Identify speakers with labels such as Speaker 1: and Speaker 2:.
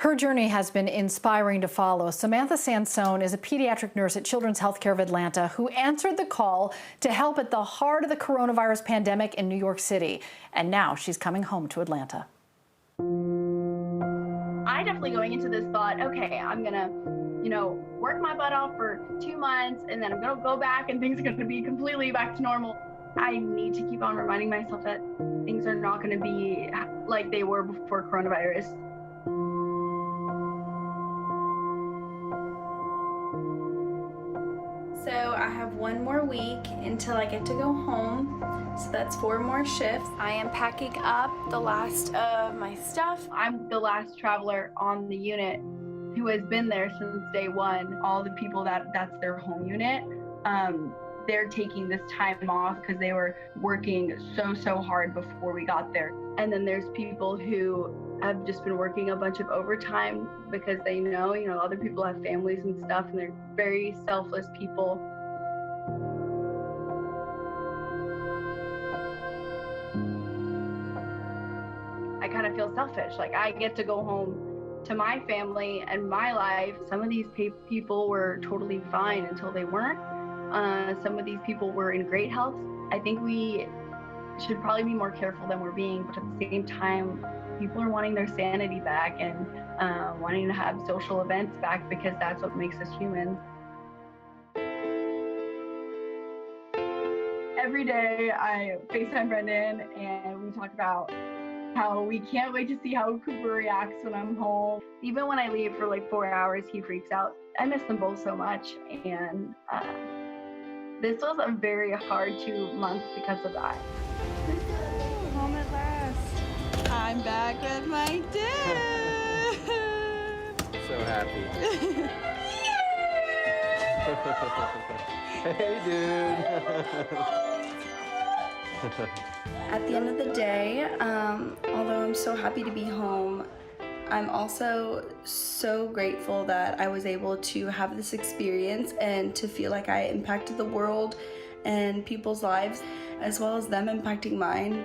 Speaker 1: Her journey has been inspiring to follow. Samantha Sansone is a pediatric nurse at Children's Healthcare of Atlanta who answered the call to help at the heart of the coronavirus pandemic in New York City. And now she's coming home to Atlanta.
Speaker 2: I definitely going into this thought, okay, I'm gonna, work my butt off for 2 months and then I'm gonna go back and things are gonna be completely back to normal. I need to keep on reminding myself that things are not gonna be like they were before coronavirus.
Speaker 3: So I have 1 more week until I get to go home. So that's 4 more shifts. I am packing up the last of my stuff.
Speaker 2: I'm the last traveler on the unit who has been there since day one. All the people that's their home unit, they're taking this time off because they were working so hard before we got there. And then there's people who have just been working a bunch of overtime because they know, other people have families and stuff, and they're very selfless people. I kind of feel selfish, like I get to go home to my family and my life. Some of these people were totally fine until they weren't. Some of these people were in great health. I think we should probably be more careful than we're being, but at the same time, people are wanting their sanity back and wanting to have social events back because that's what makes us human. Every day I FaceTime Brendan and we talk about how we can't wait to see how Cooper reacts when I'm home. Even when I leave for like 4 hours, he freaks out. I miss them both so much, and this was a very hard 2 months because of that.
Speaker 3: Home at last. I'm back with my dad.
Speaker 4: So happy. Hey, dude.
Speaker 3: At the end of the day, although I'm so happy to be home, I'm also so grateful that I was able to have this experience and to feel like I impacted the world and people's lives, as well as them impacting mine.